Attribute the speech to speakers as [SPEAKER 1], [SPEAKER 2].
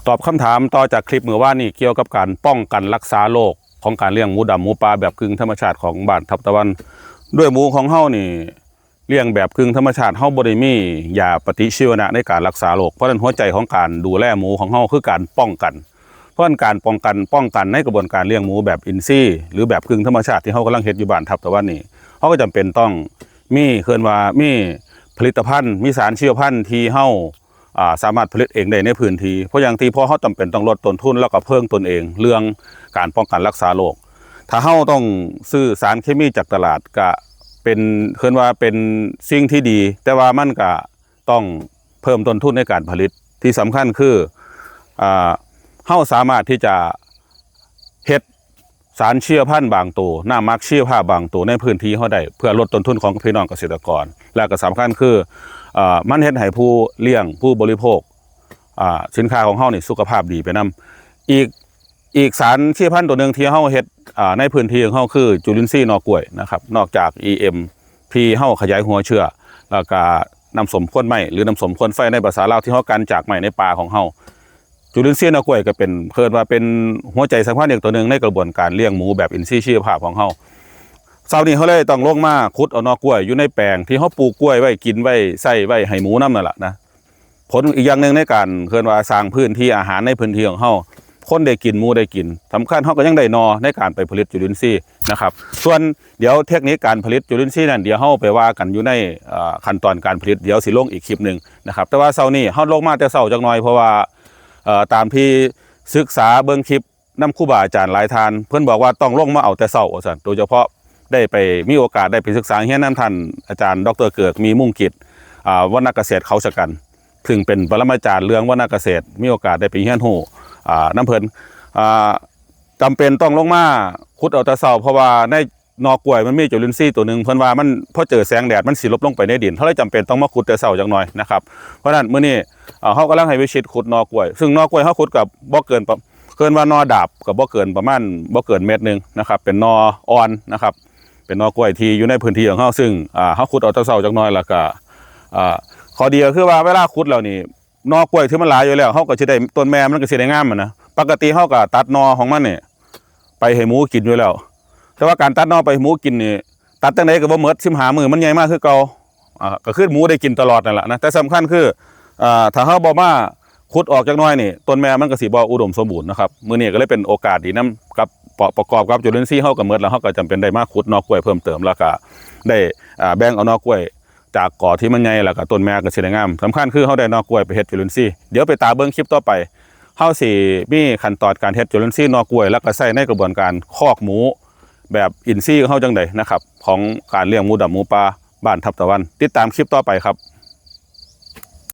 [SPEAKER 1] ตอบคำถามต่อจากคลิปเมื่อวานนี้เกี่ยวกับการป้องกันรักษาโรคของการเลี้ยงหมูดำหมูปลาแบบกึ่งธรรมชาติของบ้านทับตะวันด้วยหมูของเฮานี่เลี้ยงแบบกึ่งธรรมชาติเฮาบ่ได้มียาปฏิชีวนะในการรักษาโรคเพราะฉะนั้นหัวใจของการดูแลหมูของเฮาคือการป้องกันเพราะฉะนั้นการป้องกันในกระบวนการเลี้ยงหมูแบบอินทรีย์หรือแบบกึ่งธรรมชาติที่เฮากำลังเฮ็ดอยู่บ้านทับตะวันนี่เฮาก็จำเป็นต้องมีมีผลิตภัณฑ์มีสารชีวพันธุ์ที่เฮาสามารถผลิตเองได้ในพื้นที่เพราะอย่างที่พอเขาจำเป็นต้องลดต้นทุนแล้วก็เพิ่มตนเองเรื่องการป้องกันรักษาโรคถ้าเขาต้องซื้อสารเคมีจากตลาดก็เป็นเป็นสิ่งที่ดีแต่ว่ามันก็ต้องเพิ่มต้นทุนในการผลิตที่สำคัญคือเขาสามารถที่จะเฮ็ดสารเชื้อพันธุ์บางตัวน้ำมักเชื้อผ้าบางตัวในพื้นที่เขาได้เพื่อลดต้นทุนของพี่น้องเกษตรกรและก็สำคัญคือมันเฮ็ดให้ผู้เลี้ยงผู้บริโภคสินค้าของเฮานี่สุขภาพดีไปนำอีกสารเชื้อพันธุ์ตัวหนึ่งที่เฮาเฮ็ดในพื้นที่ของเฮาคือจุลินทรีย์นอกล้วยนะครับนอกจาก EM ที่เฮาขยายหัวเชื้อแล้วก็น้ำสมข้นไม้หรือน้ำสมข้นไฟในภาษาลาวที่เฮากันจากไม้ในป่าของเฮาจุลินทรีย์นอกล้วยก็เป็นเป็นหัวใจสำคัญอีกตัวหนึ่งในกระบวนการเลี้ยงหมูแบบอินทรีย์ชีวภาพของเฮาเช้านี้เขาเลยต้องลงมาขุดเอานอกล้วยอยู่ในแปลงที่เขาปลูกกล้วยไว้กินไว้ใส่ไว้ให้หมูนั่นแหละนะผลอีกอย่างหนึ่งในการสร้างพื้นที่อาหารในพื้นที่ของเขาคนได้กินหมูได้กินสำคัญเขาก็ยังได้นอในการไปผลิตจุลินทรีย์นะครับส่วนเดี๋ยวเทคนิคการผลิตจุลินทรีย์นั้นเดี๋ยวเขาไปว่ากันอยู่ในขั้นตอนการผลิตเดี๋ยวสิลงอีกคลิปหนึ่งนะครับแต่ว่าเช้านี้เขาลงมาแต่เช้าจักหน่อยเพราะว่าตามที่ศึกษาเบื้องคลิปน้ำครูบาอาจารย์หลายท่านเพื่อนบอกว่าต้องลงมาเอาแต่เช้าโดยเฉพาะได้ไปมีโอกาสได้ไปศึกษาเฮียนน้ำท่านอาจารย์ดร.เกิดมีมุ่งกิจวรรณเกษตรเขาชะกันถึงเป็นปรมาจารย์เรื่องวรรณเกษตรมีโอกาสได้ไปเฮียนหูน้ำเพลินจำเป็นต้องลงมาขุดเอาแต่เช้าเพราะว่าในนอกล้วยมันมีจุลินทรีย์ตัวหนึ่งเพิ่นว่ามันพอเจอแสงแดดมันสิลบลงไปในดินเขาเลยจำเป็นต้องมาขุดแต่เช้าจังหน่อยนะครับเพราะนั้นมื้อนี้เขากำลังให้วิชิตขุดนอกล้วยซึ่งนอกล้วยเขาขุดกับบ่เกินว่านอดาบกับบ่เกินประมาณบ่เกินเม็ดนึงนะครับเป็นนออ่อนนะครับเป็นนอกล้วยที่อยู่ในพื้นที่ของเขาซึ่งเขาขุดเอาแต่เช้าจังหน่อยแล้วก็ข้อดีก็คือว่าเวลาขุดแล้วนี่นอกล้วยที่มันหลายอยู่แล้วเขาก็จะได้ต้นแม่มันก็สิได้งามนะปกติเขาก็ตัดนอของมันนี่ไปให้หมูกินอยู่แล้วแต่ว่าการตัดนอไปให้หมูกินนี่ตัดตั้งไหนก็บ่หมด15 มื้อมันใหญ่มากคือเก่าก็คือหมูได้กินตลอดนั่นแหละนะแต่สำคัญคือถ้าเขาบ่มาขุดออกจากน้อยนี่ต้นแม่มันก็สิบ่อุดมสมบูรณ์นะครับมื้อนี้ก็เลยเป็นโอกาสดีนำกับประกอบกับจุลินทรีย์เขาก็หมดแล้วเขาก็จำเป็นได้มาขุดนอกกล้วยเพิ่มเติมแล้วก็ได้แบ่งเอานอกกล้วยจากก่อที่มันใหญ่แล้วก็ต้นแม่ก็สิได้งามสำคัญคือเขาได้นอกกล้วยไปเฮ็ดจุลินทรีย์เดี๋ยวไปตามเบิ่งคลิปต่อไปเฮาสิมีขั้นตอนการเฮ็ดจุลินทรีย์นอกกล้วยแล้วก็ใส่ในกระบวนการคอกหมูแบบอินทรีย์เฮาจังได๋นะครับของการเลี้ยงหมูดำหมูปลาบ้านทับตะวันติดตามคลิปต่อไปครับ